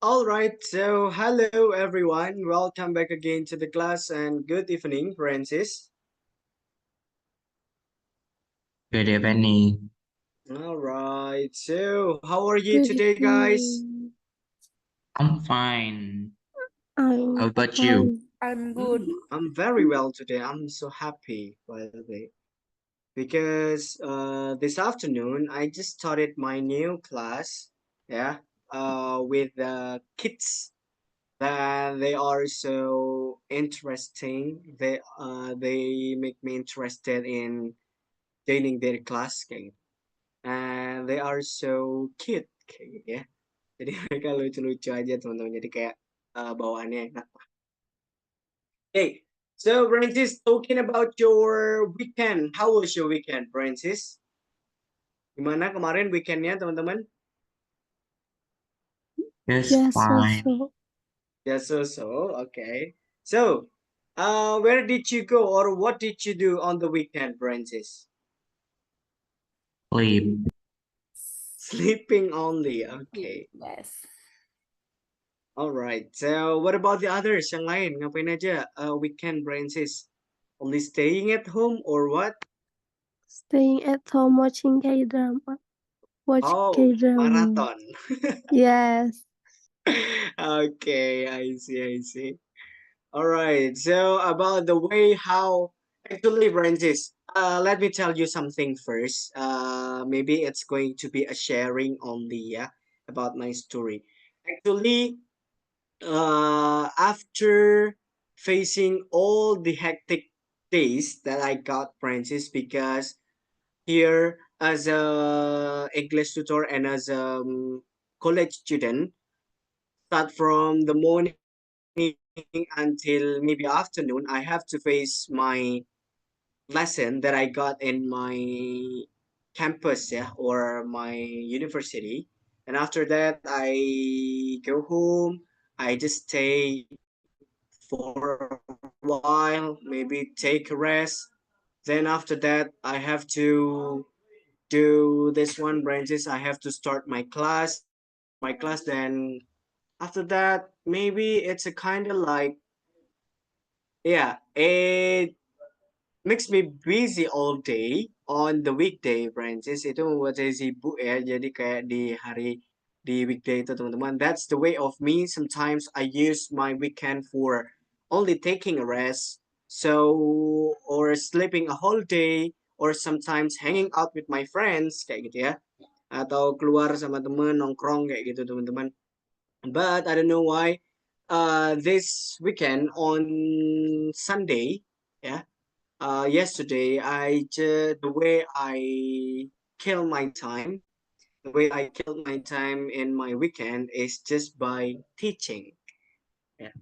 All right, so hello everyone. Welcome back again to the class and good evening, Francis. Good evening. All right, so how are you Good today, guys? evening. I'm fine. How I'm about you? fine. I'm good. I'm very well today. I'm so happy, by the way, because this afternoon I just started my new class, yeah, with the kids. And they are so interesting. They make me interested in joining their class kayak gitu. And they are so cute kayak gitu ya. Jadi mereka lucu-lucu aja teman-teman. Jadi kayak bawaannya enak. Hey, so Francis, talking about your weekend. How was your weekend, Francis? Gimana kemarin weekendnya teman-teman? Yes, Yes, fine. so. Yeah, so. Okay. So, where did you go or what did you do on the weekend, Francis? Sleep. Sleeping only. Okay. Yes. All right. So, what about the others? Yang lain, ngapain aja weekend, Francis? Only staying at home or what? Staying at home watching K-drama. Watch Oh, K-drama. marathon. Yes. Okay, I see. All right. So about the way how actually, Francis, let me tell you something first. Maybe it's going to be a sharing only, yeah, about my story. Actually, after facing all the hectic days that I got, Francis, because here as a English tutor and as a college student, start from the morning until maybe afternoon, I have to face my lesson that I got in my campus, yeah, or my university. And after that, I go home. I just stay for a while, maybe take a rest. Then after that, I have to do this one branches. I have to start my class. After my class, then after that, maybe it's a kind of like, yeah, it makes me busy all day on the weekday, Francis. Itu membuat saya sibuk ya. Jadi kayak di hari di weekday itu teman-teman. That's the way of me. Sometimes I use my weekend for only taking a rest. So or sleeping a whole day or sometimes hanging out with my friends kayak gitu ya. Atau keluar sama temen nongkrong kayak gitu teman-teman. But I don't know why this weekend on Sunday, yeah, yesterday the way I kill my time, the way I killed my time in my weekend is just by teaching. Yeah,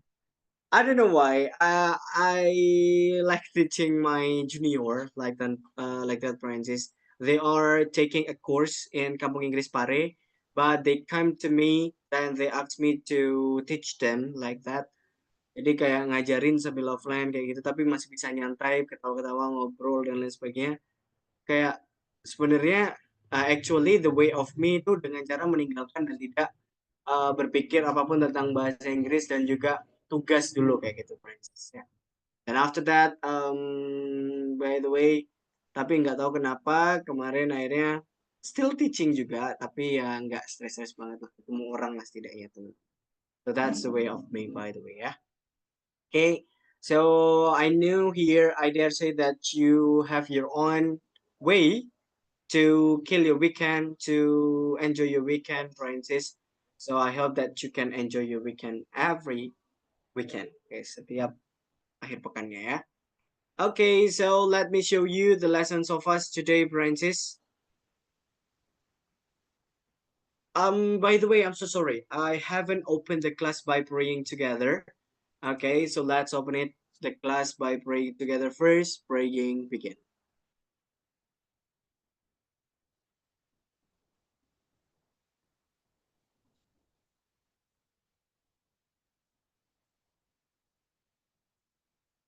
I don't know why. I like teaching my junior like that, Francis. They are taking a course in Kampung Inggris Pare, but they come to me and they ask me to teach them like that. Jadi kayak ngajarin sambil offline kayak gitu, tapi masih bisa nyantai, ketawa-ketawa, ngobrol dan lain sebagainya. Kayak sebenarnya actually the way of me itu dengan cara meninggalkan dan tidak berpikir apapun tentang bahasa Inggris dan juga tugas dulu kayak gitu, Francis. Ya. Dan after that, by the way, tapi nggak tahu kenapa kemarin akhirnya still teaching juga, tapi ya nggak stres-stres banget lah, ketemu orang lah setidaknya tuh. So that's the way of me, by the way, ya. Okay, so I knew here, I dare say that you have your own way to kill your weekend, to enjoy your weekend, Francis. So I hope that you can enjoy your weekend every weekend. Okay, setiap akhir pekannya ya. Okay, so let me show you the lessons of us today, Francis. By the way, I'm so sorry. I haven't opened the class by praying together. Okay, so let's open it the class by praying together first. Praying begin.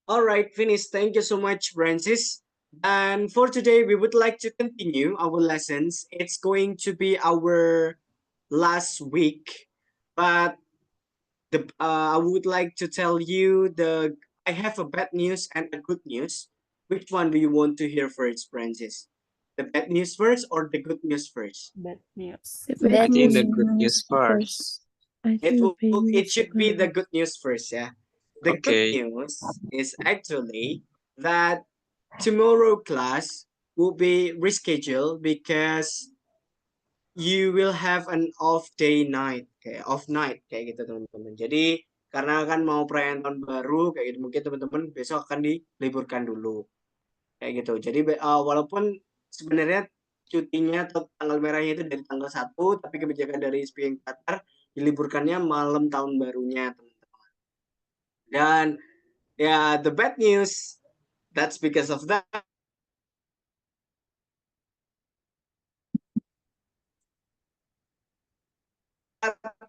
All right, finished. Thank you so much, Francis. And for today, we would like to continue our lessons. It's going to be our last week, but I would like to tell you I have a bad news and a good news. Which one do you want to hear first, Francis? The bad news first or the good news first? Bad news. The I bad think the news good news first. I think the bad It news should be the first. good news first, yeah. The good Okay. news is actually that tomorrow class will be rescheduled because you will have an off day night, kayak off night kayak gitu teman-teman. Jadi karena kan mau perayaan tahun baru kayak gitu, mungkin teman-teman besok akan diliburkan dulu kayak gitu. Jadi walaupun sebenarnya cutinya atau tanggal merahnya itu dari tanggal 1, tapi kebijakan dari SPIN Qatar diliburkannya malam tahun barunya, teman-teman. Dan ya, the bad news, that's because of that.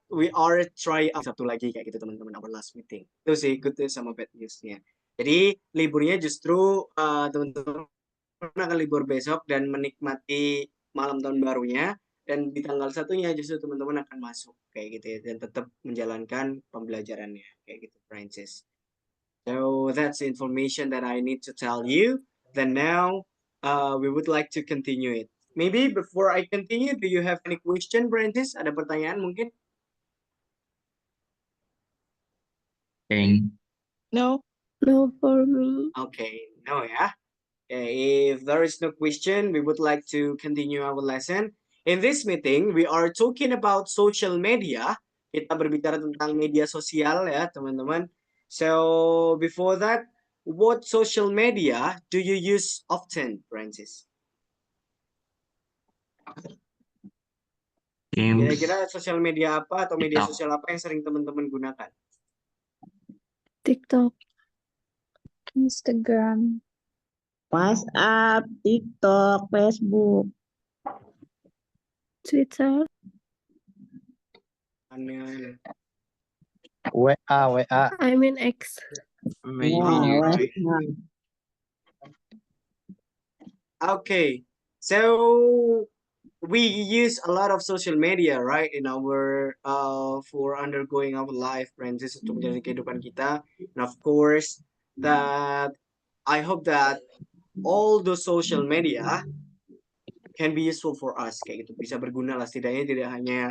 We are try Sabtu lagi kayak gitu teman-teman, our last meeting. Itu sih good news sama bad newsnya. Jadi liburnya justru teman-teman akan libur besok dan menikmati malam tahun barunya, dan di tanggal 1-nya justru teman-teman akan masuk kayak gitu ya, dan tetap menjalankan pembelajarannya kayak gitu, Francis. So that's the information that I need to tell you. Then now we would like to continue it. Maybe before I continue, do you have any question, Francis? Ada pertanyaan mungkin? Thank. No. No for me. Okay, no ya. Okay, if there is no question, we would like to continue our lesson. In this meeting, we are talking about social media. Kita berbicara tentang media sosial ya, teman-teman. So, before that, what social media do you use often, Francis? Games. Kira-kira sosial media apa atau media TikTok. sosial apa yang sering teman-teman gunakan? TikTok. Instagram. WhatsApp, TikTok, Facebook. Twitter. Aneh. WA. I mean X. Maybe Oh, you right. too. Okay, so we use a lot of social media, right, in our for undergoing our life, Francis, untuk menjalani kehidupan kita. And of course, that I hope that all the social media can be useful for us, kayak gitu, bisa berguna lah, setidaknya tidak hanya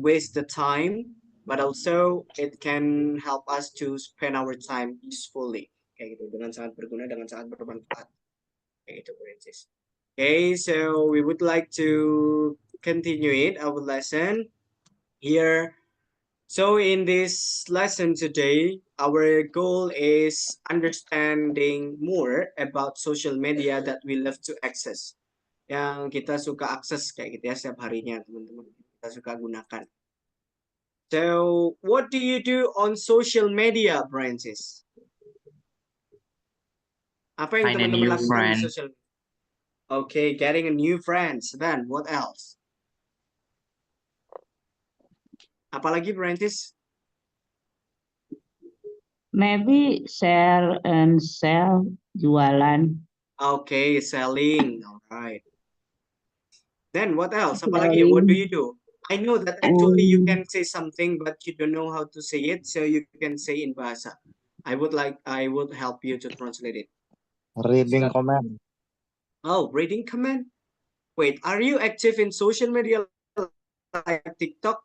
waste the time, but also it can help us to spend our time usefully, kayak gitu, dengan sangat berguna, dengan sangat bermanfaat, kayak gitu, Francis. Okay, so we would like to continue it, our lesson here. So in this lesson today, our goal is understanding more about social media that we love to access. Yang kita suka akses kayak gitu ya setiap harinya, teman-teman. Kita suka gunakan. So, what do you do on social media, Francis? Apa yang Find a teman-teman new lakukan friend. di social media? Okay, getting a new friends. Then, what else? Apalagi, Francis? Maybe share and sell, jualan. Okay, selling. All right. Then what else? Apalagi? What do you do? I know that actually you can say something, but you don't know how to say it, so you can say in bahasa. I would help you to translate it. Reading comment. Oh, reading comment. Wait, are you active in social media like TikTok,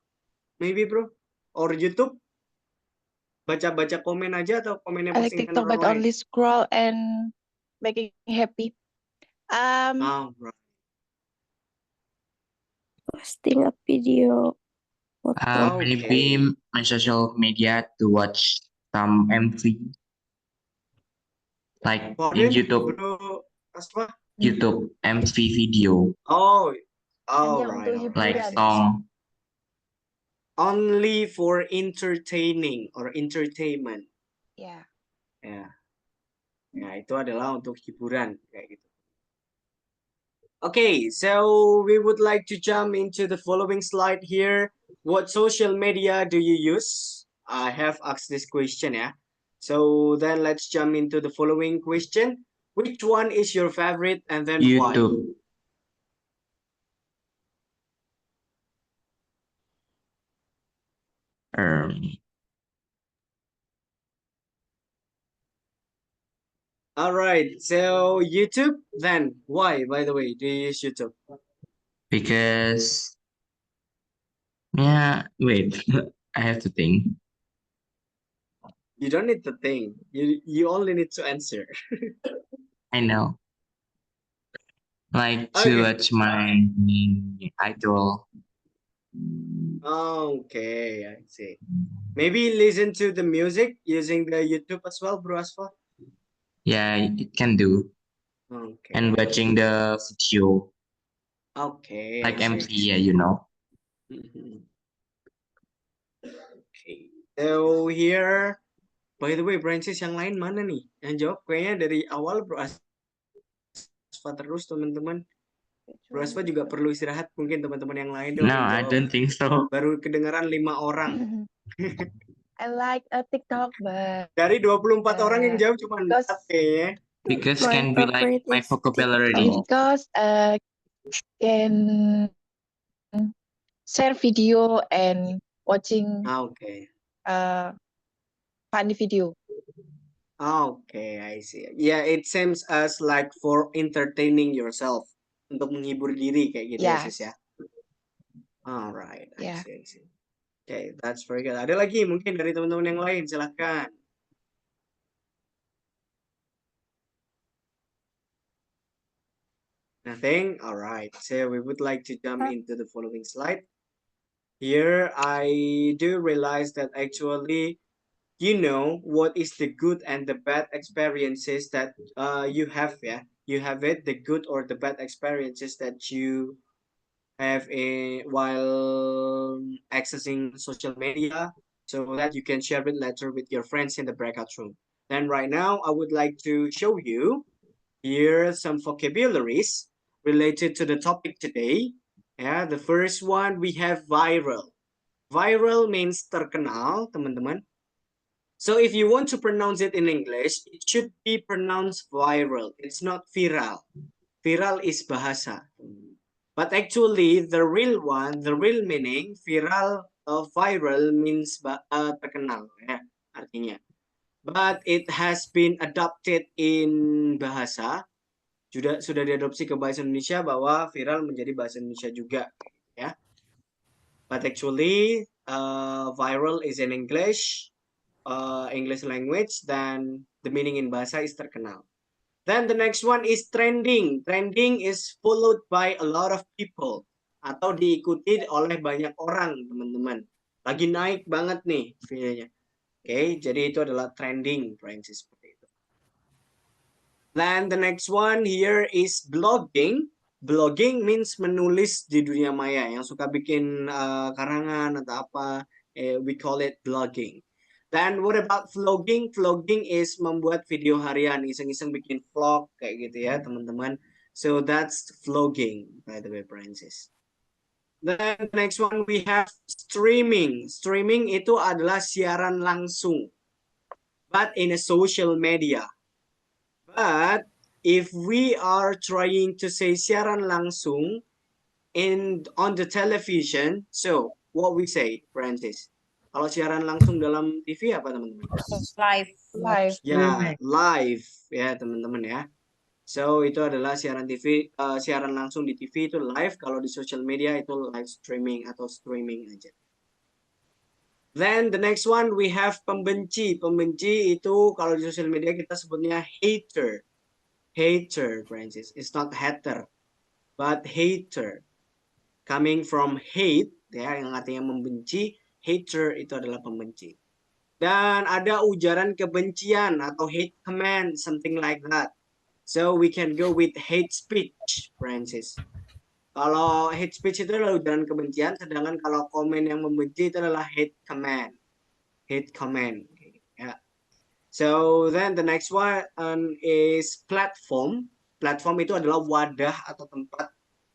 maybe, bro, or YouTube? Baca-baca komen aja atau komennya I like postingan TikTok, orang but lain? only scroll and making happy. Oh, right. Posting a video. Maybe my social media to watch some MV. Like in Pardon, YouTube, bro? Asma? YouTube MV video, Oh, all Hanya right, untuk all right. like hiburan. song. Only for entertaining or entertainment. Ya. Ya. Ya, itu adalah untuk hiburan kayak gitu. Okay, so we would like to jump into the following slide here. What social media do you use? I have asked this question, yeah. So then let's jump into the following question. Which one is your favorite and then why? YouTube. Um, All right. So YouTube, then why, by the way, do you use YouTube? because yeah, wait, I have to think. You don't need to think. You only need to answer. I know, like to Okay. watch my idol. Okay, I see. Maybe listen to the music using the YouTube as well, Bro Asfa. Yeah, it can do. Okay. And watching the video Okay, like I see. MC, yeah, you know. Mhm. Okay. So here, by the way, Branches yang lain mana nih? Yang jawab kayaknya dari awal Bro Asfa terus teman-teman. Bro Asfa juga perlu istirahat. Mungkin teman-teman yang lain dong No, yang I jawab. don't think so. Baru kedengaran 5 orang. I like a TikTok, but Dari 24 orang yang jawab cuma 4 because kayaknya. Because My can be like favorite my is vocabulary. TikTok. because can share video and watching Okay. funny video. Okay, I see. Yeah, it seems as like for entertaining yourself. Untuk menghibur diri kayak gitu ya, Sis ya. Alright, I Yeah. see, I see. Okay, that's very good. Ada lagi mungkin dari teman-teman yang lain, silahkan. Nothing? Alright, so we would like to jump into the following slide. Here, I do realize that actually, you know what is the good and the bad experiences that you have, yeah? You have it, the good or the bad experiences that you have while accessing social media so that you can share it later with your friends in the breakout room. Then right now, I would like to show you here some vocabularies related to the topic today. Yeah, the first one we have viral. Viral means terkenal, teman-teman. So if you want to pronounce it in English, it should be pronounced viral. It's not viral. Viral is bahasa. But actually, the real one, the real meaning, viral means terkenal, ya, artinya. But it has been adopted in bahasa, sudah diadopsi ke bahasa Indonesia bahwa viral menjadi bahasa Indonesia juga, ya. But actually, viral is in English language, dan the meaning in bahasa is terkenal. Then the next one is trending. Trending is followed by a lot of people atau diikuti oleh banyak orang, teman-teman. Lagi naik banget nih videonya. Oke, jadi itu adalah trending, Francis, seperti itu. Then the next one here is blogging. Blogging means menulis di dunia maya, yang suka bikin karangan atau apa, we call it blogging. Then what about vlogging? Vlogging is membuat video harian, iseng-iseng bikin vlog kayak gitu ya, teman-teman. So that's vlogging, by the way, Francis. Then the next one we have streaming. Streaming itu adalah siaran langsung, but in a social media. But if we are trying to say siaran langsung on the television, so what we say, Francis? Kalau siaran langsung dalam TV apa, teman-teman? Live. Ya, live ya, teman-teman ya. So itu adalah siaran TV, siaran langsung di TV itu live. Kalau di social media itu live streaming atau streaming aja. Then the next one we have pembenci. Pembenci itu kalau di social media kita sebutnya hater. Hater, Francis. It's not hater, but hater. Coming from hate, ya, yang artinya membenci. Hater itu adalah pembenci. Dan ada ujaran kebencian atau hate comment, something like that. So we can go with hate speech, Francis. Kalau hate speech itu adalah ujaran kebencian, sedangkan kalau komen yang membenci itu adalah hate comment. Hate comment. Ya. So then the next one is platform. Platform itu adalah wadah atau tempat,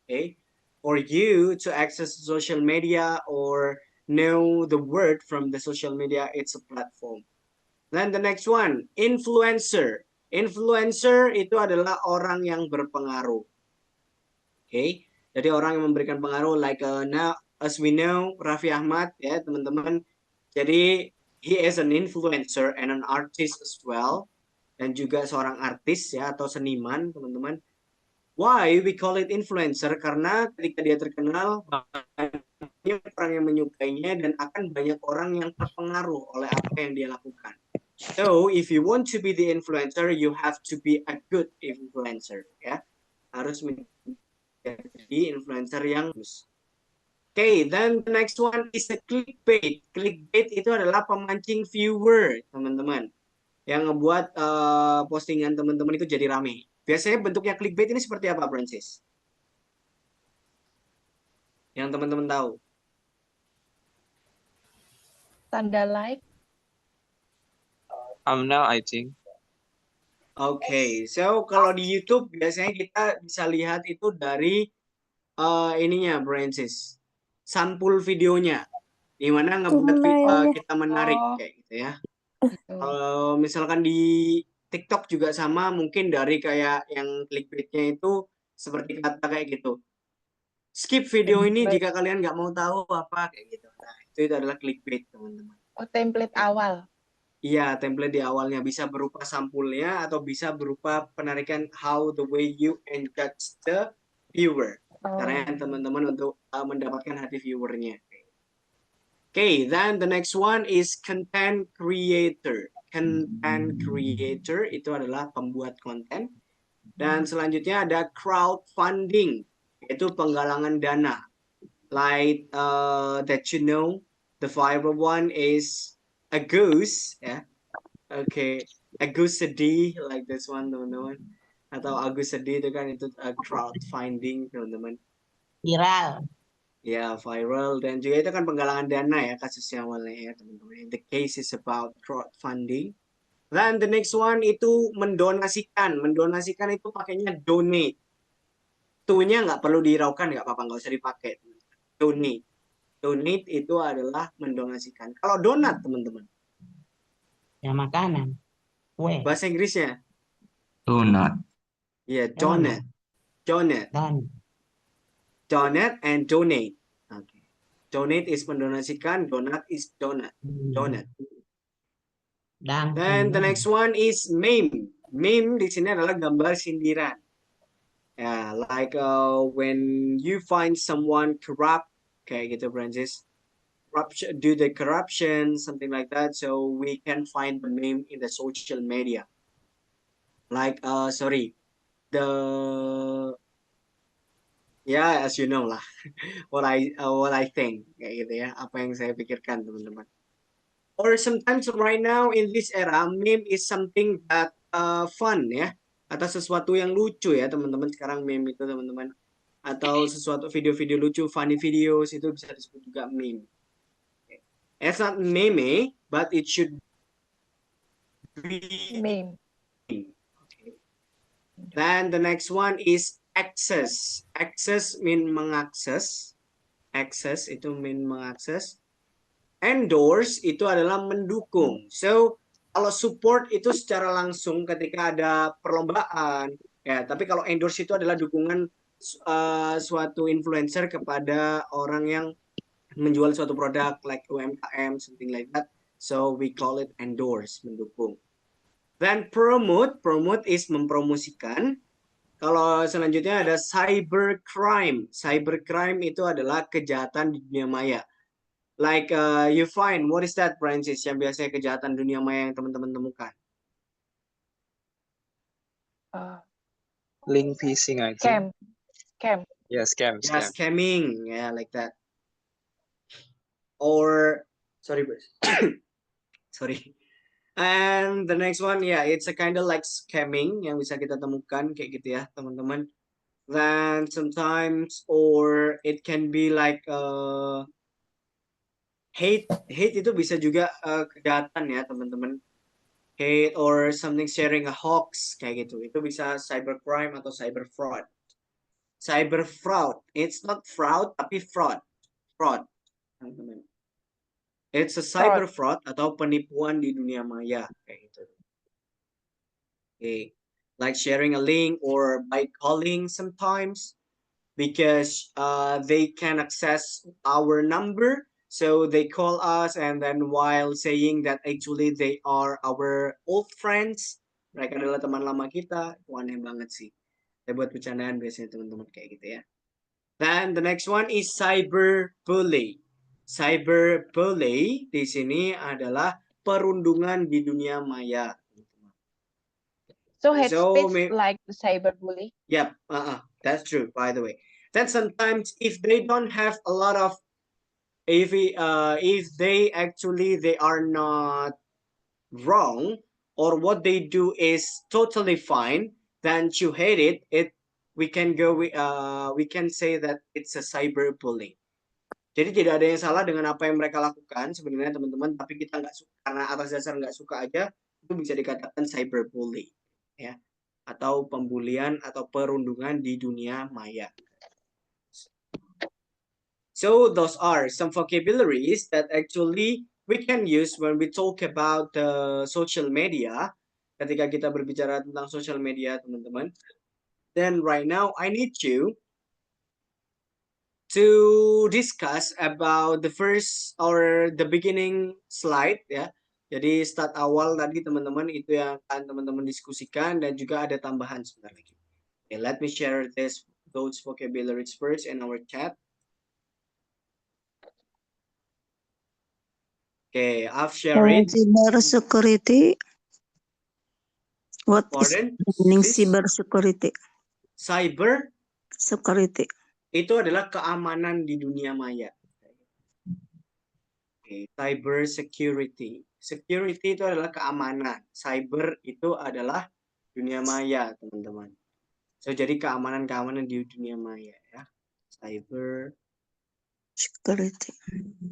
okay, for you to access social media or know the word from the social media. It's a platform. Then the next one, influencer. Influencer itu adalah orang yang berpengaruh. Okay, jadi orang yang memberikan pengaruh, like now as we know, Raffi Ahmad, ya teman-teman, Jadi he is an influencer and an artist as well, dan juga seorang artis ya atau seniman teman-teman. Why we call it influencer? Karena ketika dia terkenal banyak orang yang menyukainya dan akan banyak orang yang terpengaruh oleh apa yang dia lakukan. So if you want to be the influencer, you have to be a good influencer ya. Harus menjadi influencer yang bagus. Okay, then the next one is a clickbait. Clickbait itu adalah pemancing viewer, teman-teman. Yang ngebuat postingan teman-teman itu jadi rame. Biasanya bentuknya clickbait ini seperti apa, Francis? Yang teman-teman tahu. Tanda like. Thumbnail, I think. Okay, so kalau di YouTube biasanya kita bisa lihat itu dari ininya, Francis. Sampul videonya. Di mana ngebuat kita menarik kayak gitu ya. Kalau misalkan di TikTok juga sama, mungkin dari kayak yang clickbaitnya itu seperti kata kayak gitu. Skip video ini jika kalian nggak mau tahu apa kayak gitu. Nah, itu adalah clickbait, teman-teman. Oh, template awal. Iya, template di awalnya bisa berupa sampulnya atau bisa berupa penarikan how the way you engage the viewer. Caranya teman-teman untuk mendapatkan hati viewernya. Okay, then the next one is content creator. Content creator itu adalah pembuat konten. Dan selanjutnya ada crowdfunding, yaitu penggalangan dana. Like that you know, the viral one is a goose, ya. Okay, a goose sedih, like this one, teman-teman. Atau Agus sedih itu kan itu crowdfunding, teman-teman. Viral. Ya, viral. Dan juga itu kan penggalangan dana ya kasusnya awalnya ya, teman-teman. The case is about crowdfunding. Dan the next one itu mendonasikan. Mendonasikan itu pakainya donate. Tuh-nya nggak perlu diraukan, nggak apa-apa, nggak usah dipakai. Donate. Donate itu adalah mendonasikan. Kalau donat, teman-teman. Ya makanan. Kue. Bahasa Inggrisnya? Donut. Ya, donate. Donate. Donate and donate. Okay. Donate is mendonasikan, donat is donut. Donut. Dan the next one is meme. Meme di sini adalah gambar sindiran. Yeah, like when you find someone corrupt, kayak gitu, Francis. Corruption, do the corruption, something like that. So we can find the meme in the social media. Like, sorry, yeah, as you know lah, what I think, kayak gitu ya, apa yang saya pikirkan, teman-teman. Or sometimes right now in this era, meme is something that fun ya, atau sesuatu yang lucu ya, teman-teman. Sekarang meme itu, teman-teman, atau sesuatu video-video lucu, funny videos itu bisa disebut juga meme. It's not meme, but it should be Meme. Okay. Then the next one is access. Access mean mengakses. Access itu mean mengakses. Endorse itu adalah mendukung. So kalau support itu secara langsung ketika ada perlombaan, ya. Tapi kalau endorse itu adalah dukungan suatu influencer kepada orang yang menjual suatu produk, like UMKM, something like that. So we call it endorse, mendukung. Then promote is mempromosikan. Kalau selanjutnya ada cybercrime. Cybercrime itu adalah kejahatan di dunia maya. Like you find, what is that, Francis, yang biasanya kejahatan dunia maya yang teman-teman temukan? Link phishing, I think. Scam. Yeah, scam. Yeah, scamming, yeah, like that. Or, sorry, sorry. And the next one, yeah, it's a kind of like scamming yang bisa kita temukan kayak gitu ya, teman-teman. Then sometimes, or it can be like hate itu bisa juga kejahatan ya, teman-teman. Hate or something, sharing a hoax kayak gitu. Itu bisa cybercrime atau cyber fraud. Cyber fraud, it's not fraud tapi fraud. Fraud, teman-teman. It's a cyber fraud atau penipuan di dunia maya kayak gitu. Okay. Like sharing a link or by calling sometimes, because they can access our number, So they call us and then while saying that actually they are our old friends, mereka adalah teman lama kita, itu aneh banget sih. Saya buat bercandaan biasanya teman-teman kayak gitu ya. Then the next one is cyberbully. Cyberbully di sini adalah perundungan di dunia maya. So hate So, speech like the cyberbully. Yep, that's true, by the way. Then sometimes if they don't have a lot of, if they actually they are not wrong or what they do is totally fine, then to hate it we can we can say that it's a cyberbullying. Jadi tidak ada yang salah dengan apa yang mereka lakukan sebenarnya teman-teman, tapi kita nggak suka karena atas dasar nggak suka aja itu bisa dikatakan cyberbully, ya, atau pembulian atau perundungan di dunia maya. So those are some vocabularies that actually we can use when we talk about social media. Ketika kita berbicara tentang social media, teman-teman. Then right now I need you to discuss about the first or the beginning slide ya. Jadi start awal tadi teman-teman itu yang akan teman-teman diskusikan dan juga ada tambahan sebentar lagi. Okay, let me share those vocabularies first in our chat. Okay, I've shared it. Cyber security. What Pardon? is meaning This cyber security? cyber Security. itu adalah keamanan di dunia maya. Okay, cyber security. Security itu adalah keamanan. Cyber itu adalah dunia maya, teman-teman. So jadi keamanan-keamanan di dunia maya ya. Cyber Security.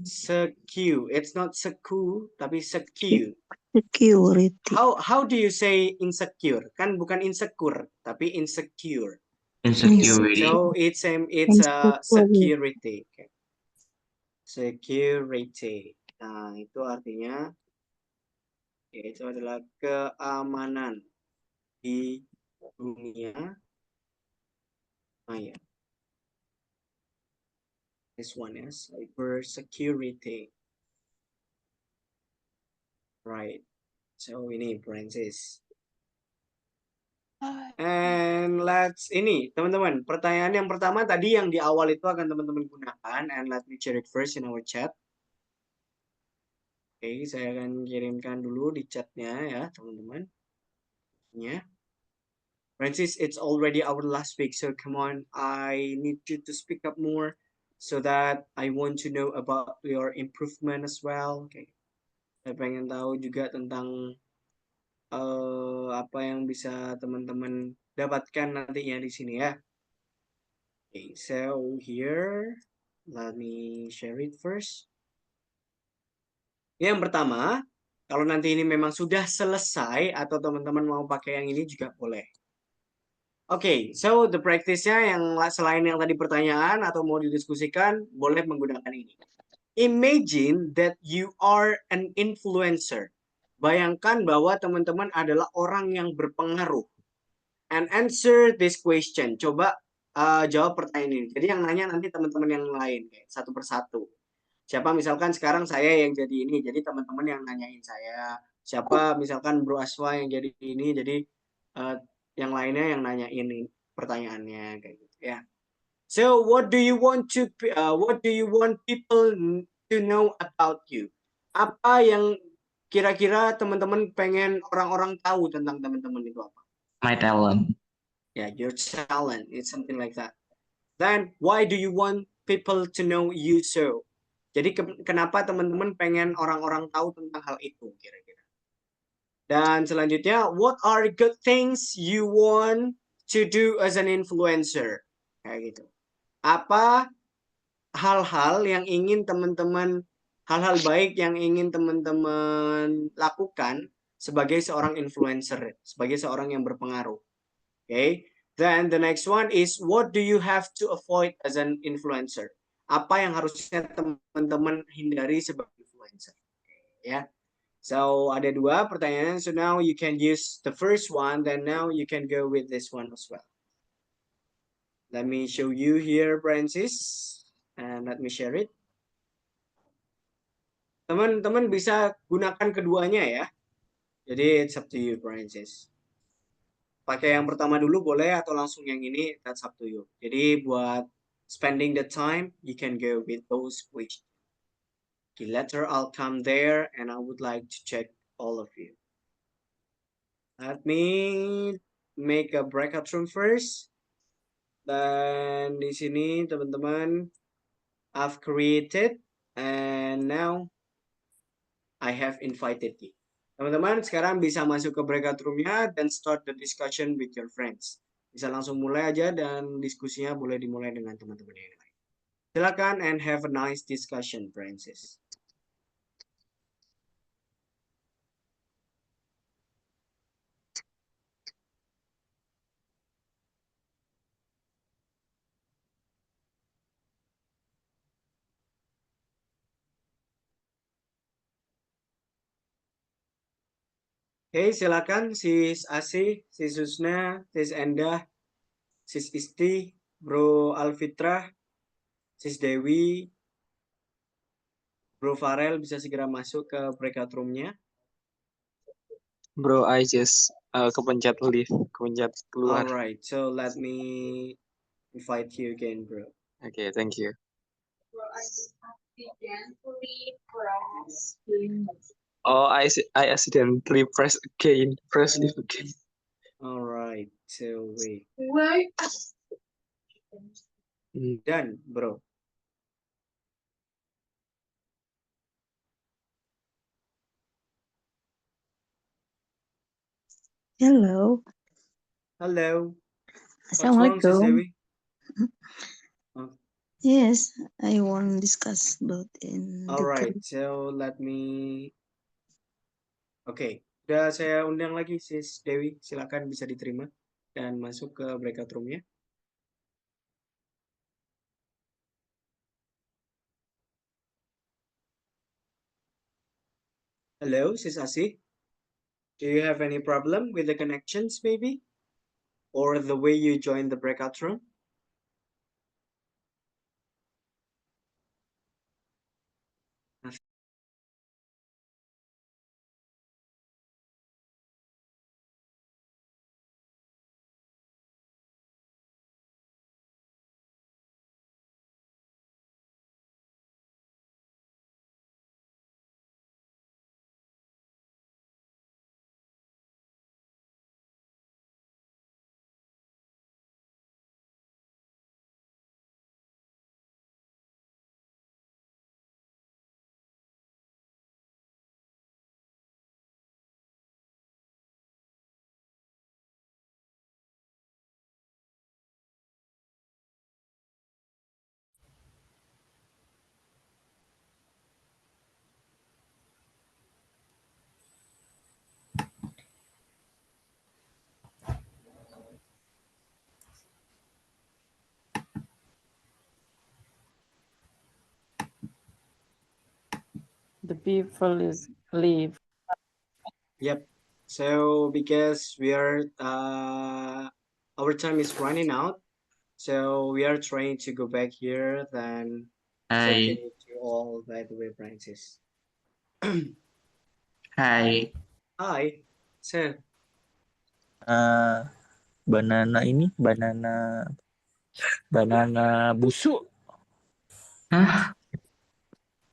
secure. It's not secure tapi secure. Security. How do you say insecure? Kan bukan insecure tapi insecure. Insecurity. So it's a security. Okay. Security. Nah, itu artinya yaitu adalah keamanan di dunia maya. This one is cyber security. Right. So ini Francis. And let's ini teman-teman, pertanyaan yang pertama tadi yang di awal itu akan teman-teman gunakan and let me share it first in our chat. Oke, saya akan kirimkan dulu di chatnya ya teman-teman. Ya. Francis, it's already our last week, so come on, I need you to speak up more so that I want to know about your improvement as well. Oke. Saya pengen tahu juga tentang apa yang bisa teman-teman dapatkan nantinya di sini ya. Okay, so here, let me share it first. Yang pertama, kalau nanti ini memang sudah selesai atau teman-teman mau pakai yang ini juga boleh. Oke, so the practice-nya yang selain yang tadi pertanyaan atau mau didiskusikan, boleh menggunakan ini. Imagine that you are an influencer. Bayangkan bahwa teman-teman adalah orang yang berpengaruh. And answer this question. Coba jawab pertanyaan ini. Jadi yang nanya nanti teman-teman yang lain, satu persatu. Siapa misalkan sekarang saya yang jadi ini, jadi teman-teman yang nanyain saya. Siapa misalkan Bro Aswa yang jadi ini, jadi yang lainnya yang nanyain pertanyaannya kayak gitu ya. So what do you want people to know about you? Apa yang kira-kira teman-teman pengen orang-orang tahu tentang teman-teman itu apa? My talent. Yeah, your talent. It's something like that. Then why do you want people to know you so? Jadi kenapa teman-teman pengen orang-orang tahu tentang hal itu kira-kira? Dan selanjutnya, what are good things you want to do as an influencer? Kayak gitu. Apa hal-hal yang ingin teman-teman, hal-hal baik yang ingin teman-teman lakukan sebagai seorang influencer, sebagai seorang yang berpengaruh. Okay. Then the next one is, what do you have to avoid as an influencer? Apa yang harusnya teman-teman hindari sebagai influencer? Ya. So ada dua pertanyaan. So now you can use the first one, then now you can go with this one as well. Let me show you here, Francis, and let me share it. Teman-teman bisa gunakan keduanya ya. Jadi it's up to you, Francis. Pakai yang pertama dulu boleh atau langsung yang ini, that's up to you. Jadi buat spending the time, you can go with those questions. Okay, later I'll come there and I would like to check all of you. Let me make a breakout room first. Dan di sini teman-teman, I've created and now I have invited you. Teman-teman sekarang bisa masuk ke breakout roomnya dan start the discussion with your friends. Bisa langsung mulai aja dan diskusinya boleh dimulai dengan teman-teman yang lain. Silakan and have a nice discussion, Francis. Oke, silakan Sis Asih, Sis Susna, Sis Endah, Sis Isti, Bro Alfitrah, Sis Dewi, Bro Farel bisa segera masuk ke breakout room-nya. Bro, I just kepencet leave, kepencet keluar. Alright, so let me invite you again, bro. Okay, thank you. Oh, I accidentally press again. Press leave again. Alright, so wait. Hmm. Done, bro. Hello. Hello. What's wrong, Sis Assalamualaikum. Dewi? Yes, I want to discuss about in the Alright, so let me... Oke, udah saya undang lagi Sis Dewi. Silakan bisa diterima dan masuk ke breakout room-nya. Hello, Sis Asih. Do you have any problem with the connections, maybe? Or the way you join the breakout room? The people is leave. Yep. So because we are our time is running out, so we are trying to go back here. Then it's okay Hai, to all, by the way, Francis. hai. Hi, so Banana ini, banana busuk. Hah?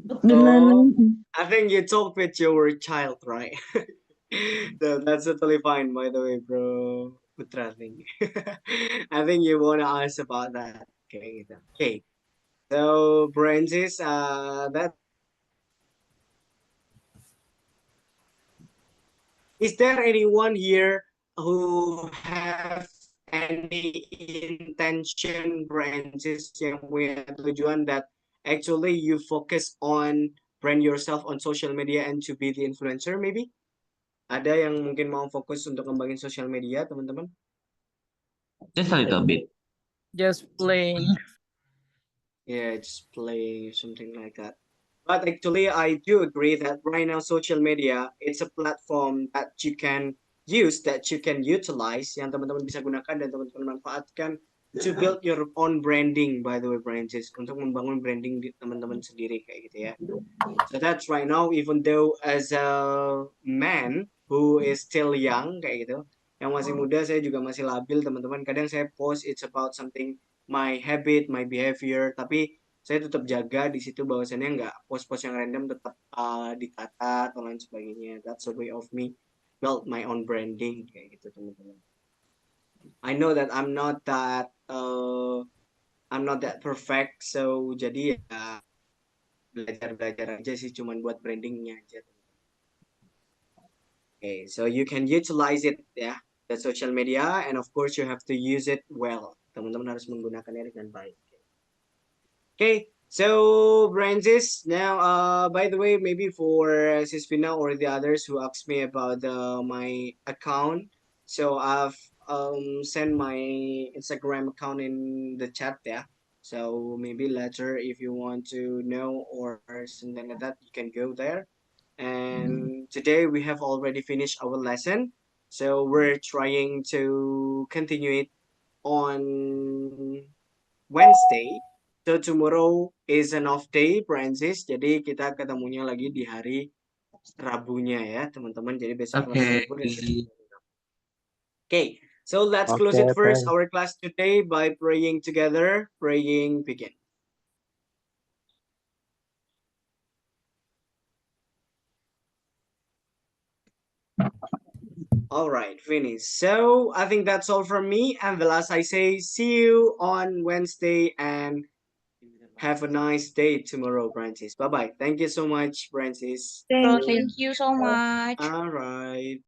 so I think you talk with your child, right? That's totally fine, by the way, bro. Putra thing. I think you wanna ask about that. Okay, gitu. Okay. So, Francis, that is there anyone here who have any intention, Francis, yang punya tujuan that actually you focus on brand yourself on social media and to be the influencer, maybe? Ada yang mungkin mau fokus untuk ngembangin social media, teman-teman? Just a little bit. Just playing. Yeah, just play something like that. But actually, I do agree that right now social media it's a platform that you can use, that you can utilize, yang teman-teman bisa gunakan dan teman-teman manfaatkan to build your own branding, by the way, Francis, untuk membangun branding di teman-teman sendiri kayak gitu ya. So that's right now, even though as a man who is still young kayak gitu, yang masih muda, saya juga masih labil teman-teman. Kadang saya post it's about something my habit, my behavior, tapi saya tetap jaga di situ bahwasannya nggak post-post yang random, tetap ditata atau lain sebagainya. That's a way of me build my own branding kayak gitu teman-teman. I know that I'm not that perfect, so jadi ya belajar aja sih, cuman buat brandingnya aja. Okay, so you can utilize it ya, the social media, and of course you have to use it well. Teman-teman harus menggunakannya dengan baik. Okay, so Francis, now by the way, maybe for Sispina or the others who asked me about my account, so I've sent my Instagram account in the chat there. So maybe later if you want to know or something like that, you can go there. And today we have already finished our lesson. So we're trying to continue it on Wednesday. So tomorrow is an off day, Francis. Jadi kita ketemunya lagi di hari Rabunya ya, teman-teman. Jadi besok Okay. Rabu dan Okay, so let's close it first, our class today, by praying together. Praying begin. All right, finish. So I think that's all from me. And the last I say, see you on Wednesday and have a nice day tomorrow, Francis. Bye-bye. Thank you so much, Francis. Thank you so much. All right.